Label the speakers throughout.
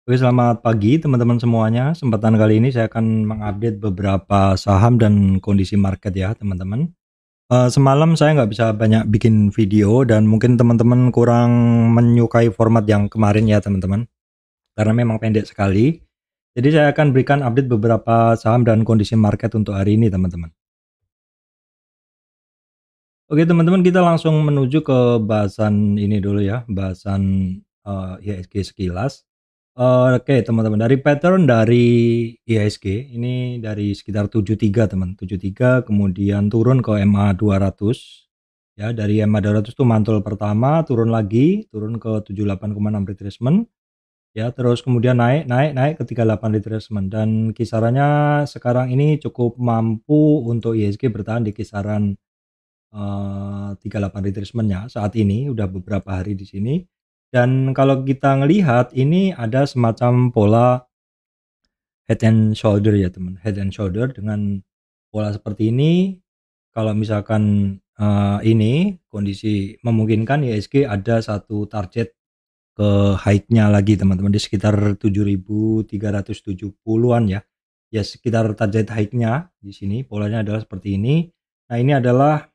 Speaker 1: Oke, selamat pagi teman-teman semuanya. Kesempatan kali ini saya akan mengupdate beberapa saham dan kondisi market ya teman-teman. Semalam saya nggak bisa banyak bikin video dan mungkin teman-teman kurang menyukai format yang kemarin ya teman-teman. Karena memang pendek sekali. Jadi saya akan berikan update beberapa saham dan kondisi market untuk hari ini teman-teman. Oke teman-teman, kita langsung menuju ke bahasan ini dulu ya, bahasan IHSG sekilas. Oke teman-teman, dari pattern dari IHSG ini dari sekitar 73 teman, 73 kemudian turun ke MA 200 ya, dari MA 200 itu mantul pertama, turun lagi, turun ke 78,6 retracement ya, terus kemudian naik naik naik ke 38 retracement dan kisarannya sekarang ini cukup mampu untuk IHSG bertahan di kisaran 38 retracement-nya saat ini, udah beberapa hari di sini. Dan kalau kita ngelihat ini ada semacam pola head and shoulder ya teman, head and shoulder dengan pola seperti ini. Kalau misalkan ini kondisi memungkinkan IHSG ada satu target ke high-nya lagi teman-teman di sekitar 7.370-an ya. Ya sekitar target high-nya di sini polanya adalah seperti ini. Nah, ini adalah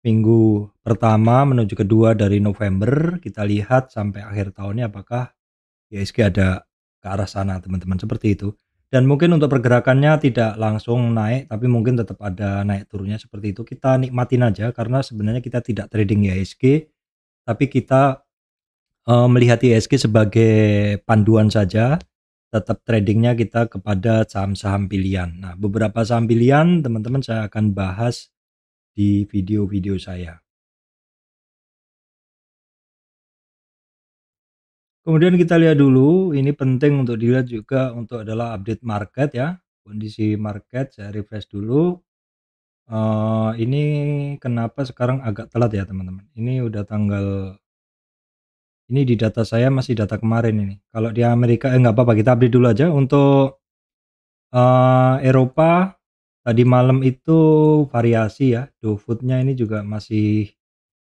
Speaker 1: minggu pertama menuju kedua dari November. Kita lihat sampai akhir tahunnya apakah IHSG ada ke arah sana teman-teman, seperti itu. Dan mungkin untuk pergerakannya tidak langsung naik, tapi mungkin tetap ada naik turunnya seperti itu. Kita nikmatin aja karena sebenarnya kita tidak trading IHSG, tapi kita melihat IHSG sebagai panduan saja. Tetap tradingnya kita kepada saham-saham pilihan. Nah, beberapa saham pilihan teman-teman saya akan bahas di video-video saya. Kemudian kita lihat dulu, ini penting untuk dilihat juga untuk adalah update market ya, kondisi market. Saya refresh dulu. Ini kenapa sekarang agak telat ya teman-teman. Ini udah tanggal, ini di data saya masih data kemarin ini. Kalau di Amerika nggak apa-apa, kita update dulu aja. Untuk Eropa tadi malam itu variasi ya, Dow Food-nya ini juga masih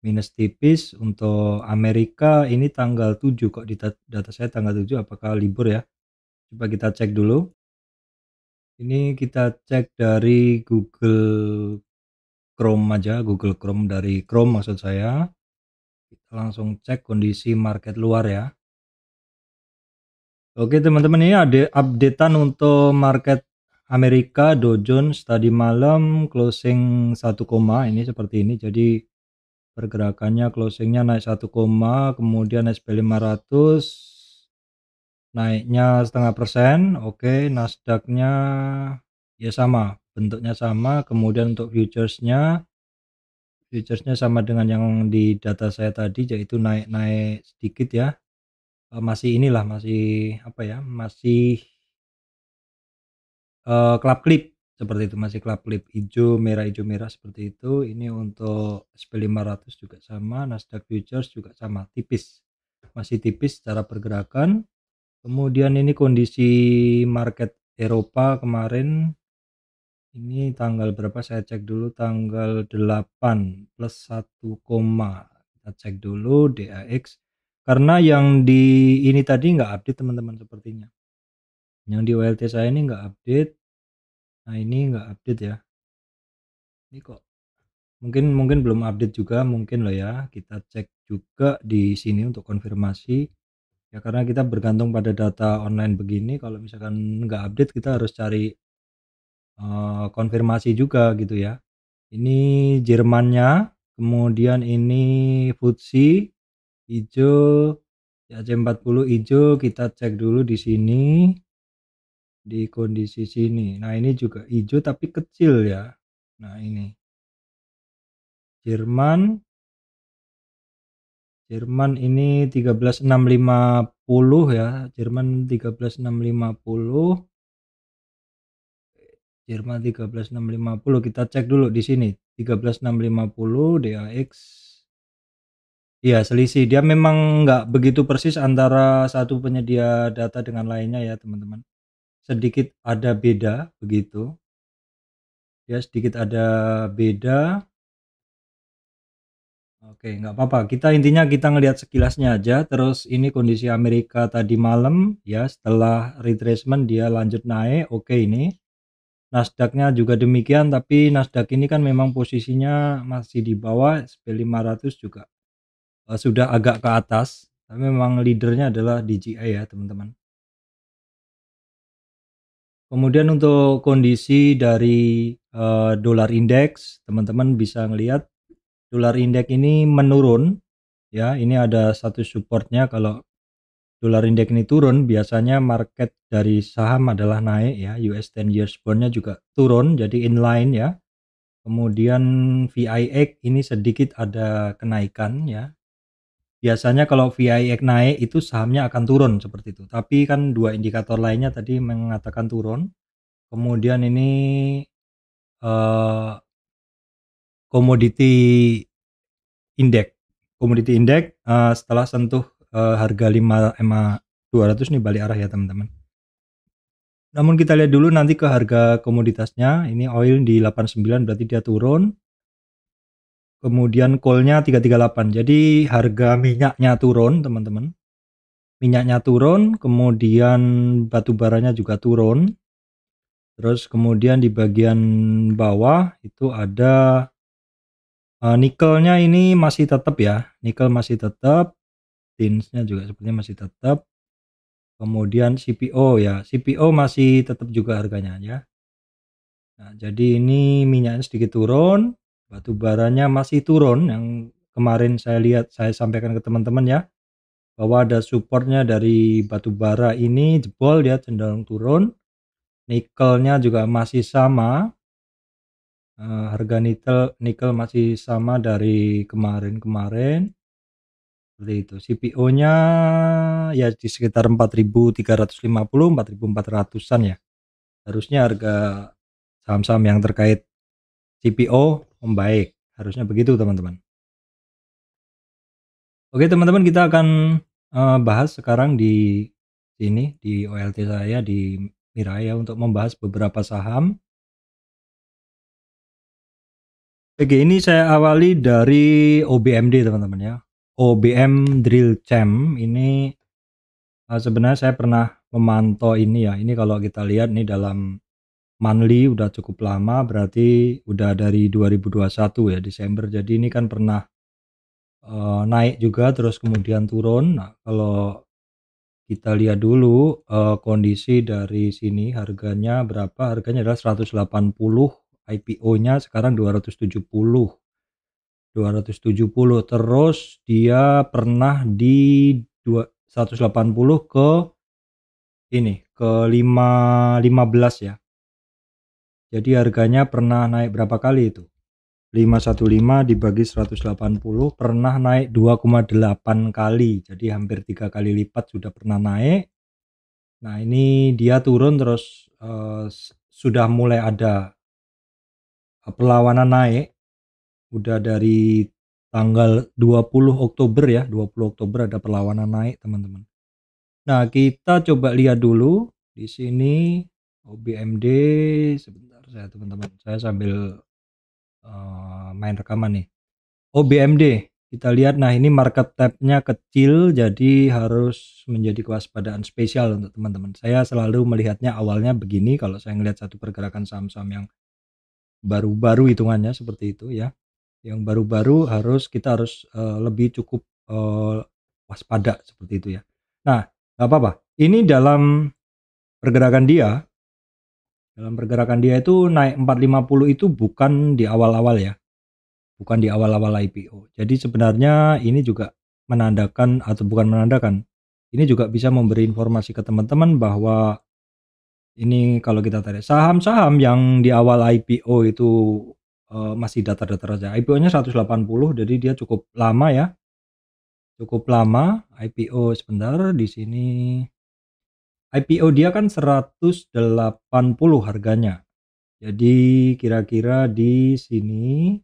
Speaker 1: minus tipis. Untuk Amerika ini tanggal 7 kok, di data saya tanggal 7, apakah libur ya? Coba kita cek dulu. Ini kita cek dari Google Chrome aja, Google Chrome, dari Chrome maksud saya. Kita langsung cek kondisi market luar ya. Oke teman-teman, ini ada updatean untuk market Amerika. Dow Jones tadi malam closing 1, ini seperti ini. Jadi pergerakannya closingnya naik 1, kemudian SP 500 naiknya 0,5%. Oke, Nasdaq-nya ya sama, bentuknya sama. Kemudian untuk futuresnya sama dengan yang di data saya tadi, yaitu naik-naik sedikit ya. Masih inilah, masih apa ya, masih club clip seperti itu, masih club clip hijau merah seperti itu. Ini untuk SP500 juga sama, Nasdaq Futures juga sama, tipis, masih tipis secara pergerakan. Kemudian ini kondisi market Eropa kemarin, ini tanggal berapa saya cek dulu, tanggal 8 plus 1, kita cek dulu DAX, karena yang di ini tadi nggak update teman-teman sepertinya. Yang di OLT saya ini nggak update. Nah, ini nggak update ya. Ini kok mungkin belum update juga mungkin loh ya. Kita cek juga di sini untuk konfirmasi. Ya karena kita bergantung pada data online begini, kalau misalkan nggak update kita harus cari konfirmasi juga gitu ya. Ini Jermannya, kemudian ini FTSE hijau, CAC 40 hijau. Kita cek dulu di sini di kondisi sini. Nah, ini juga hijau tapi kecil ya. Nah, ini Jerman ini 13.650 ya. Jerman 13.650. Jerman 13.650. Kita cek dulu di sini 13.650 DAX. Iya, selisih. Dia memang nggak begitu persis antara satu penyedia data dengan lainnya ya, teman-teman. Sedikit ada beda begitu. Ya, sedikit ada beda. Oke, nggak apa-apa. Kita intinya kita ngelihat sekilasnya aja. Terus ini kondisi Amerika tadi malam ya, setelah retracement dia lanjut naik. Oke, ini Nasdaq-nya juga demikian, tapi Nasdaq ini kan memang posisinya masih di bawah, SP500 juga sudah agak ke atas. Tapi memang leadernya adalah DJI ya, teman-teman. Kemudian untuk kondisi dari dolar indeks, teman-teman bisa ngelihat dolar indeks ini menurun ya. Ini ada satu supportnya. Kalau dolar indeks ini turun, biasanya market dari saham adalah naik ya. US 10 years bond-nya juga turun, jadi inline ya. Kemudian VIX ini sedikit ada kenaikan ya. Biasanya kalau VIX naik itu sahamnya akan turun seperti itu. Tapi kan dua indikator lainnya tadi mengatakan turun. Kemudian ini komoditi indeks. Komoditi indeks setelah sentuh harga 5 EMA 200 nih balik arah ya, teman-teman. Namun kita lihat dulu nanti ke harga komoditasnya. Ini oil di 89 berarti dia turun. Kemudian coalnya 338. Jadi harga minyaknya turun, teman-teman. Minyaknya turun, kemudian batu baranya juga turun. Terus kemudian di bagian bawah itu ada nikelnya ini masih tetap ya. Nikel masih tetap. Tinsnya juga sepertinya masih tetap. Kemudian CPO ya. CPO masih tetap juga harganya ya. Nah, jadi ini minyaknya sedikit turun. Batu baranya masih turun. Yang kemarin saya lihat, saya sampaikan ke teman-teman ya, bahwa ada supportnya dari batu bara ini jebol, dia cenderung turun. Nikelnya juga masih sama, harga nikel masih sama dari kemarin seperti itu. CPO nya ya di sekitar 4.350 4.400-an ya. Harusnya harga saham-saham yang terkait CPO membaik, harusnya begitu teman-teman. Oke teman-teman, kita akan bahas sekarang di sini di OLT saya di Mirai ya, untuk membahas beberapa saham. Oke, ini saya awali dari OBMD teman-teman ya. OBM Drill Champ ini sebenarnya saya pernah memantau ini ya. Ini kalau kita lihat nih dalam monthly udah cukup lama, berarti udah dari 2021 ya, Desember. Jadi ini kan pernah naik juga terus kemudian turun. Nah, kalau kita lihat dulu kondisi dari sini, harganya berapa? Harganya adalah 180, IPO-nya sekarang 270. Terus dia pernah di 180 ke ini ke 15 ya. Jadi harganya pernah naik berapa kali itu? 515 dibagi 180 pernah naik 2,8 kali. Jadi hampir 3 kali lipat sudah pernah naik. Nah, ini dia turun terus sudah mulai ada perlawanan naik. Udah dari tanggal 20 Oktober ya, 20 Oktober ada perlawanan naik, teman-teman. Nah, kita coba lihat dulu di sini OBMD. Sebentar saya, teman-teman. Saya sambil main rekaman nih. OBMD, kita lihat. Nah, ini market tab-nya kecil, jadi harus menjadi kewaspadaan spesial untuk teman-teman. Saya selalu melihatnya awalnya begini kalau saya melihat satu pergerakan saham-saham yang baru-baru hitungannya seperti itu ya. Yang baru-baru kita harus lebih cukup waspada seperti itu ya. Nah, nggak apa-apa. Ini dalam pergerakan dia itu naik 450 itu bukan di awal-awal ya. Bukan di awal-awal IPO. Jadi sebenarnya ini juga menandakan, atau bukan menandakan, ini juga bisa memberi informasi ke teman-teman bahwa ini kalau kita tarik saham-saham yang di awal IPO itu masih datar-datar aja. IPO-nya 180, jadi dia cukup lama ya. Cukup lama IPO. Sebentar, di sini IPO dia kan 180 harganya. Jadi kira-kira di sini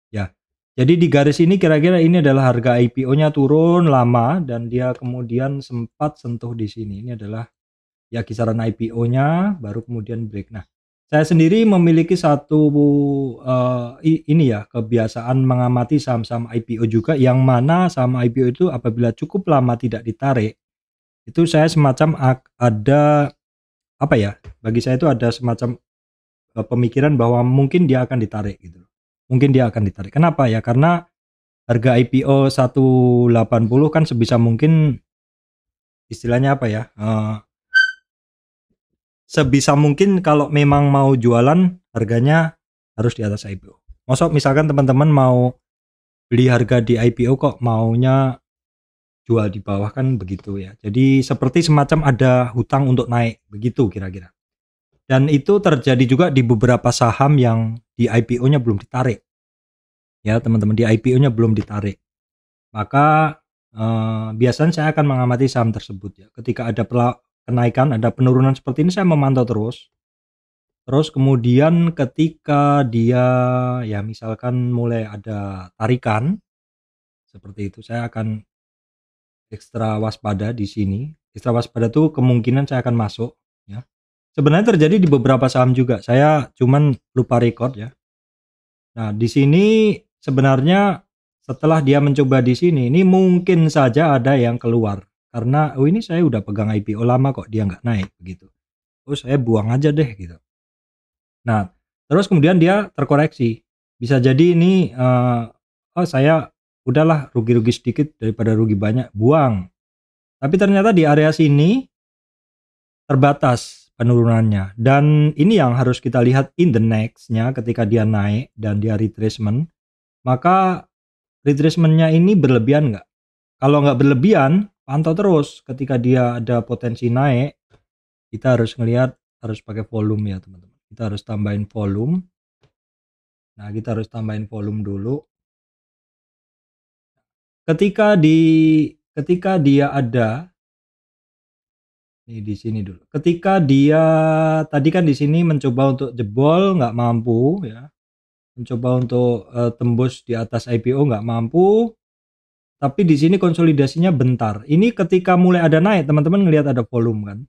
Speaker 1: ya. Jadi di garis ini kira-kira ini adalah harga IPO-nya turun lama dan dia kemudian sempat sentuh di sini. Ini adalah ya kisaran IPO-nya baru kemudian break. Nah, Saya sendiri memiliki satu ini ya, kebiasaan mengamati saham-saham IPO juga, yang mana saham IPO itu apabila cukup lama tidak ditarik, itu saya semacam ada apa ya? Bagi saya itu ada semacam pemikiran bahwa mungkin dia akan ditarik gitu. Mungkin dia akan ditarik. Kenapa ya? Karena harga IPO 180 kan sebisa mungkin istilahnya apa ya? Sebisa mungkin kalau memang mau jualan harganya harus di atas IPO. Masuk misalkan teman-teman mau beli harga di IPO kok maunya jual di bawah, kan begitu ya. Jadi seperti semacam ada hutang untuk naik, begitu kira-kira. Dan itu terjadi juga di beberapa saham yang di IPO-nya belum ditarik. Ya teman-teman, di IPO-nya belum ditarik. Maka biasanya saya akan mengamati saham tersebut ya. Ketika ada kenaikan, ada penurunan seperti ini, saya memantau terus. Terus kemudian ketika dia ya misalkan mulai ada tarikan seperti itu, saya akan ekstra waspada di sini. Ekstra waspada tuh kemungkinan saya akan masuk ya. Sebenarnya terjadi di beberapa saham juga. Saya cuman lupa record ya. Nah, di sini sebenarnya setelah dia mencoba di sini, ini mungkin saja ada yang keluar karena oh ini saya udah pegang IPO lama kok dia nggak naik begitu. Oh saya buang aja deh gitu. Nah, terus kemudian dia terkoreksi. Bisa jadi ini oh saya udahlah rugi-rugi sedikit daripada rugi banyak, buang. Tapi ternyata di area sini terbatas penurunannya. Dan ini yang harus kita lihat in the next-nya ketika dia naik dan dia retracement. Maka retracement-nya ini berlebihan nggak? Kalau nggak berlebihan, pantau terus. Ketika dia ada potensi naik, kita harus ngelihat, harus pakai volume ya teman-teman. Kita harus tambahin volume. Nah, kita harus tambahin volume dulu. Ketika dia ada di sini dulu. Ketika dia tadi kan di sini mencoba untuk jebol nggak mampu ya. Mencoba untuk tembus di atas IPO nggak mampu. Tapi di sini konsolidasinya bentar. Ini ketika mulai ada naik, teman-teman ngelihat ada volume kan.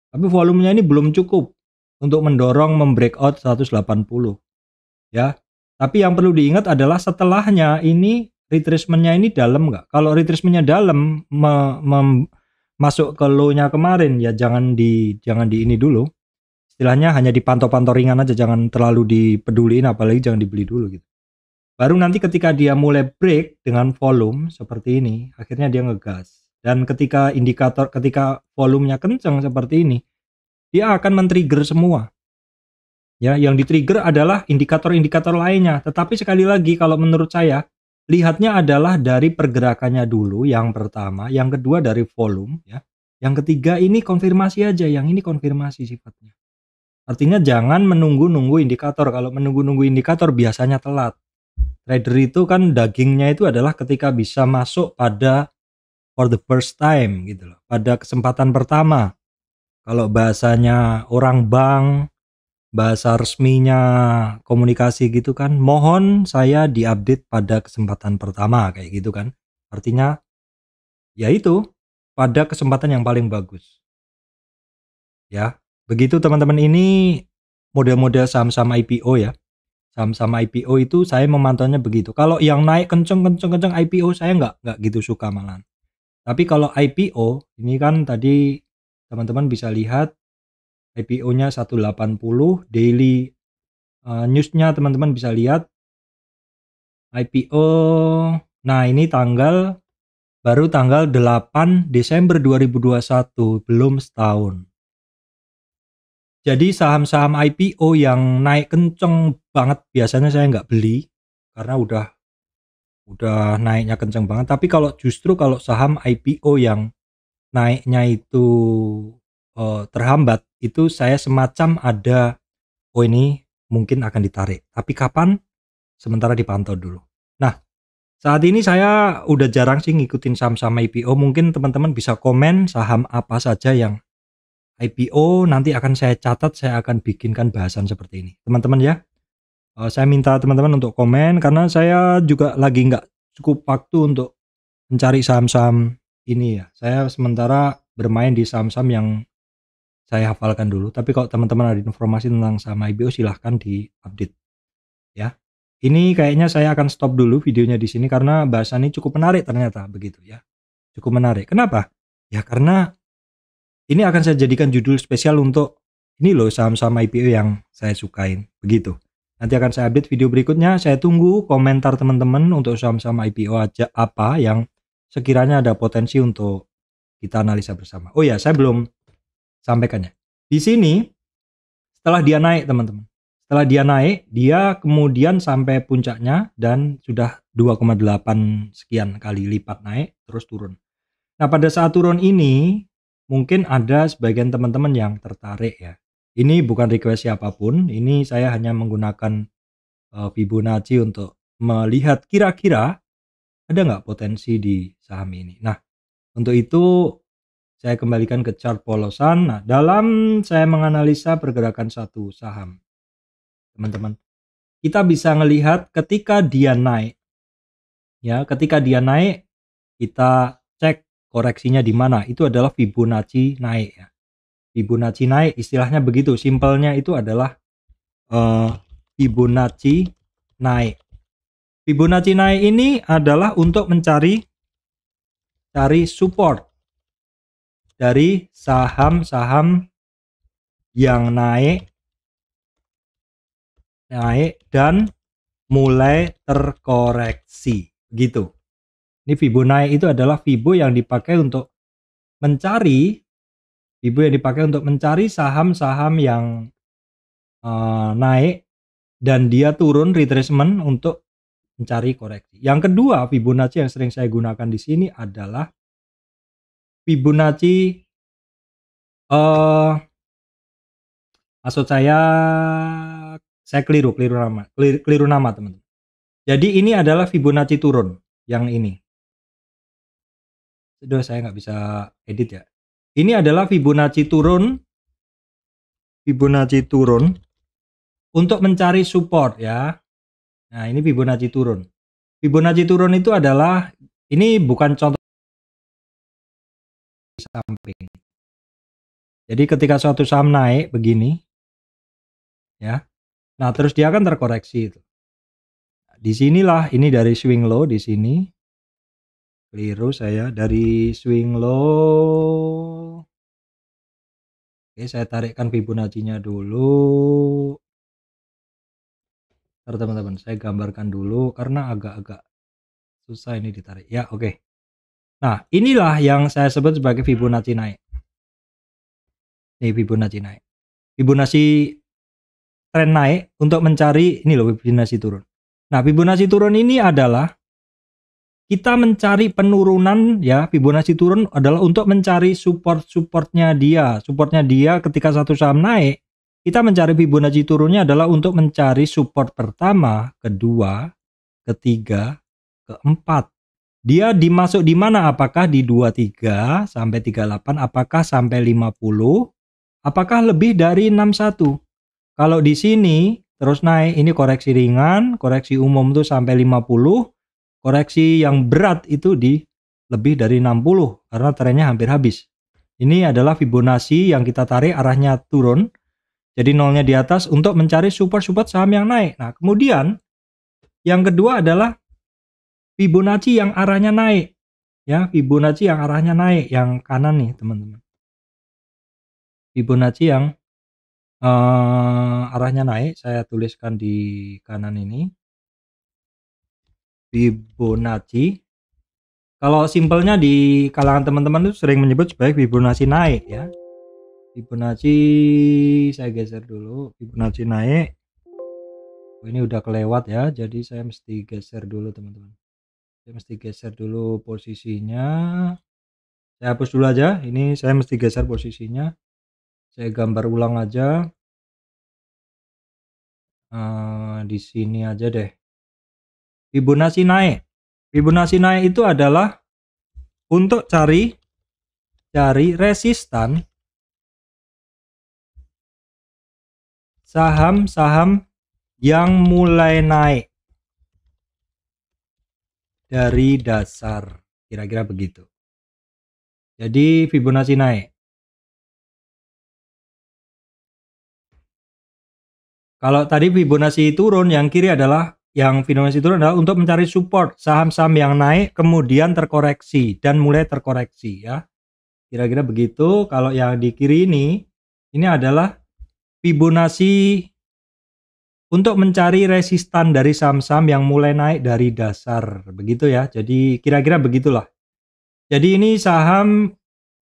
Speaker 1: Tapi volumenya ini belum cukup untuk mendorong membreakout 180 ya. Tapi yang perlu diingat adalah setelahnya ini retracement-nya ini dalam nggak? Kalau retracement-nya dalam masuk ke low-nya kemarin ya jangan di ini dulu. Istilahnya hanya dipantau-pantau ringan aja, jangan terlalu dipeduliin, apalagi jangan dibeli dulu gitu. Baru nanti ketika dia mulai break dengan volume seperti ini, akhirnya dia ngegas. Dan ketika volumenya kencang seperti ini, dia akan men-trigger semua. Ya, yang di-trigger adalah indikator-indikator lainnya. Tetapi sekali lagi kalau menurut saya, lihatnya adalah dari pergerakannya dulu yang pertama, yang kedua dari volume ya. Yang ketiga ini konfirmasi aja, yang ini konfirmasi sifatnya. Artinya jangan menunggu-nunggu indikator. Kalau menunggu-nunggu indikator biasanya telat. Trader itu kan dagingnya itu adalah ketika bisa masuk pada for the first time gitu loh. Pada kesempatan pertama. Kalau bahasanya orang bank, bahasa resminya komunikasi gitu kan, mohon saya diupdate pada kesempatan pertama kayak gitu kan. Artinya ya itu pada kesempatan yang paling bagus. Ya, begitu teman-teman, ini model-model saham-saham IPO ya. Saham-saham IPO itu saya memantaunya begitu. Kalau yang naik kenceng IPO saya nggak gitu suka malahan. Tapi kalau IPO ini kan tadi teman-teman bisa lihat IPO-nya 180 daily news-nya teman-teman bisa lihat IPO. Nah, ini baru tanggal 8 Desember 2021, belum setahun. Jadi saham-saham IPO yang naik kenceng banget biasanya saya nggak beli karena udah naiknya kenceng banget. Tapi justru kalau saham IPO yang naiknya itu terhambat, itu saya semacam ada oh ini mungkin akan ditarik. Tapi kapan? Sementara dipantau dulu. Nah, saat ini saya udah jarang sih ngikutin saham-saham IPO. Mungkin teman-teman bisa komen saham apa saja yang IPO, nanti akan saya catat, saya akan bikinkan bahasan seperti ini. Teman-teman ya, saya minta teman-teman untuk komen karena saya juga lagi nggak cukup waktu untuk mencari saham-saham ini ya. Saya sementara bermain di saham-saham yang saya hafalkan dulu, tapi kalau teman-teman ada informasi tentang saham IPO silahkan di-update ya. Ini kayaknya saya akan stop dulu videonya di sini karena bahasan ini cukup menarik ternyata begitu ya. Cukup menarik. Kenapa? Ya karena ini akan saya jadikan judul spesial untuk ini loh saham-saham IPO yang saya sukain begitu. Nanti akan saya update video berikutnya. Saya tunggu komentar teman-teman untuk saham-saham IPO aja apa yang sekiranya ada potensi untuk kita analisa bersama. Oh ya, saya belum sampaikannya. Di sini setelah dia naik teman-teman. Setelah dia naik, dia kemudian sampai puncaknya dan sudah 2,8 sekian kali lipat naik terus turun. Nah, pada saat turun ini mungkin ada sebagian teman-teman yang tertarik ya. Ini bukan request siapapun, ini saya hanya menggunakan Fibonacci untuk melihat kira-kira ada nggak potensi di saham ini. Nah, untuk itu saya kembalikan ke chart polosan. Nah, dalam saya menganalisa pergerakan satu saham, teman-teman, kita bisa melihat ketika dia naik, ya, ketika dia naik, kita cek koreksinya di mana. Itu adalah Fibonacci naik ya. Fibonacci naik istilahnya begitu, simpelnya itu adalah Fibonacci naik. Fibonacci naik ini adalah untuk mencari support dari saham-saham yang naik dan mulai terkoreksi gitu. Ini Fibonacci itu adalah Fibo yang dipakai untuk mencari saham-saham yang naik dan dia turun retracement untuk mencari koreksi. Yang kedua Fibonacci yang sering saya gunakan di sini adalah Fibonacci maksud saya keliru nama teman-teman. Jadi ini adalah Fibonacci turun yang ini. Sudah saya nggak bisa edit ya. Ini adalah Fibonacci turun untuk mencari support ya. Nah, ini Fibonacci turun. Fibonacci turun itu adalah, ini bukan contoh samping. Jadi ketika suatu saham naik begini ya. Nah, terus dia akan terkoreksi itu. Di sinilah ini dari swing low di sini. Keliru saya dari swing low. Oke, saya tarikkan Fibonacci-nya dulu. Teman-teman, saya gambarkan dulu karena agak-agak susah ini ditarik. Ya, oke. Nah, inilah yang saya sebut sebagai Fibonacci naik. Ini Fibonacci naik. Fibonacci tren naik untuk mencari ini loh Fibonacci turun. Nah, Fibonacci turun ini adalah kita mencari penurunan ya. Fibonacci turun adalah untuk mencari supportnya dia. Supportnya dia ketika satu saham naik, kita mencari Fibonacci turunnya adalah untuk mencari support pertama, kedua, ketiga, keempat. Dia dimasuk di mana? Apakah di 23 sampai 38, apakah sampai 50, apakah lebih dari 61? Kalau di sini terus naik, ini koreksi ringan, koreksi umum tuh sampai 50, koreksi yang berat itu di lebih dari 60 karena trennya hampir habis. Ini adalah Fibonacci yang kita tarik arahnya turun. Jadi nolnya di atas untuk mencari support saham yang naik. Nah, kemudian yang kedua adalah Fibonacci yang arahnya naik. Ya, Fibonacci yang arahnya naik, yang kanan nih, teman-teman. Fibonacci yang arahnya naik, saya tuliskan di kanan ini. Fibonacci. Kalau simpelnya di kalangan teman-teman itu sering menyebut sebagai Fibonacci naik ya. Fibonacci saya geser dulu, Fibonacci naik. Oh, ini udah kelewat ya, jadi saya mesti geser dulu teman-teman. Saya mesti geser dulu posisinya. Saya hapus dulu aja, ini saya mesti geser posisinya. Saya gambar ulang aja. Di sini aja deh. Fibonacci naik. Fibonacci naik itu adalah untuk cari resistan saham-saham yang mulai naik dari dasar, kira-kira begitu. Jadi Fibonacci naik. Kalau tadi Fibonacci turun, yang kiri adalah yang Fibonacci turun adalah untuk mencari support saham-saham yang naik kemudian terkoreksi dan mulai terkoreksi ya. Kira-kira begitu. Kalau yang di kiri ini adalah Fibonacci untuk mencari resistan dari saham-saham yang mulai naik dari dasar. Begitu ya. Jadi kira-kira begitulah. Jadi ini saham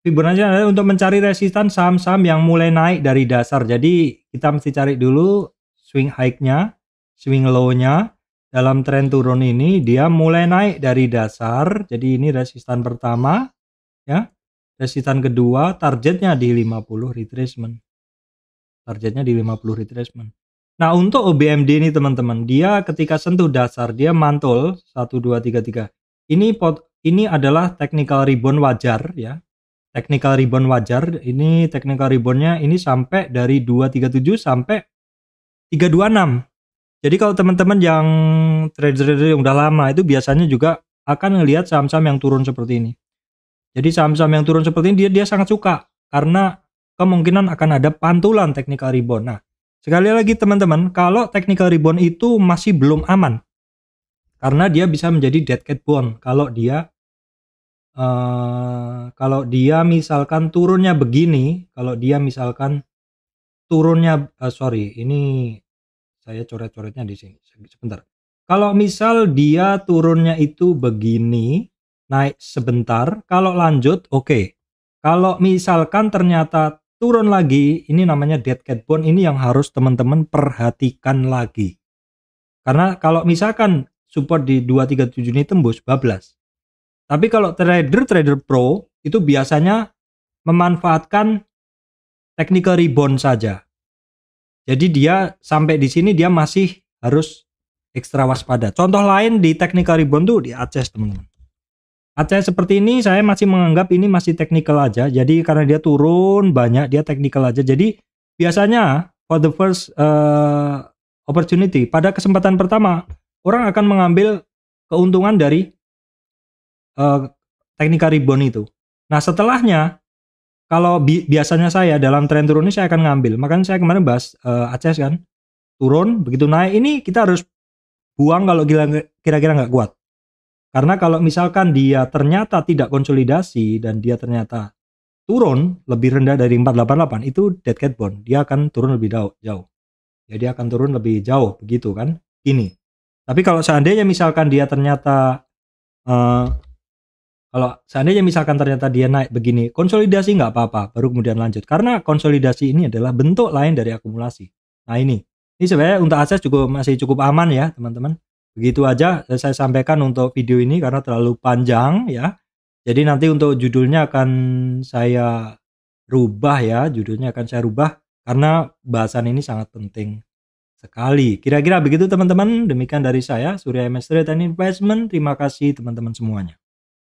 Speaker 1: Fibonacci adalah untuk mencari resistan saham-saham yang mulai naik dari dasar. Jadi kita mesti cari dulu swing high-nya, swing low-nya. Dalam tren turun ini dia mulai naik dari dasar. Jadi ini resistan pertama ya. Resistan kedua targetnya di 50 retracement. Targetnya di 50 retracement. Nah, untuk OBMD ini teman-teman, dia ketika sentuh dasar dia mantul 1 2 3 3. Ini adalah technical rebound wajar ya. Technical rebound wajar. Ini technical reboundnya ini sampai dari 237 sampai 326. Jadi kalau teman-teman yang trader yang udah lama itu biasanya juga akan ngelihat saham-saham yang turun seperti ini. Jadi saham-saham yang turun seperti ini dia sangat suka karena kemungkinan akan ada pantulan technical rebound. Nah, sekali lagi teman-teman, kalau technical rebound itu masih belum aman. Karena dia bisa menjadi dead cat bond kalau dia misalkan turunnya begini, ini saya coret-coretnya di sini sebentar. Kalau misal dia turunnya itu begini, naik sebentar, kalau lanjut oke. Kalau misalkan ternyata turun lagi, ini namanya dead cat bond, ini yang harus teman-teman perhatikan lagi. Karena kalau misalkan support di 237 ini tembus, bablas. Tapi kalau trader pro itu biasanya memanfaatkan technical rebound saja. Jadi dia sampai di sini dia masih harus ekstra waspada. Contoh lain di technical rebound tuh di ACS teman-teman. ACS seperti ini saya masih menganggap ini masih technical aja. Jadi karena dia turun banyak dia technical aja. Jadi biasanya for the first opportunity pada kesempatan pertama orang akan mengambil keuntungan dari technical rebound itu. Nah setelahnya kalau biasanya saya dalam tren turun ini saya akan ngambil. Makanya saya kemarin bahas ACS kan turun begitu naik ini kita harus buang kalau kira-kira nggak kuat. Karena kalau misalkan dia ternyata tidak konsolidasi dan dia ternyata turun lebih rendah dari 488 itu dead cat bond, dia akan turun lebih jauh. Jadi akan turun lebih jauh begitu kan? Ini. Tapi kalau seandainya misalkan dia ternyata dia naik begini, konsolidasi nggak apa-apa, baru kemudian lanjut. Karena konsolidasi ini adalah bentuk lain dari akumulasi. Nah ini sebenarnya untuk akses juga masih cukup aman ya teman-teman. Begitu aja saya sampaikan untuk video ini karena terlalu panjang ya. Jadi nanti untuk judulnya akan saya rubah ya, karena bahasan ini sangat penting sekali. Kira-kira begitu teman-teman. Demikian dari saya Surya MS Trade and Investment. Terima kasih teman-teman semuanya.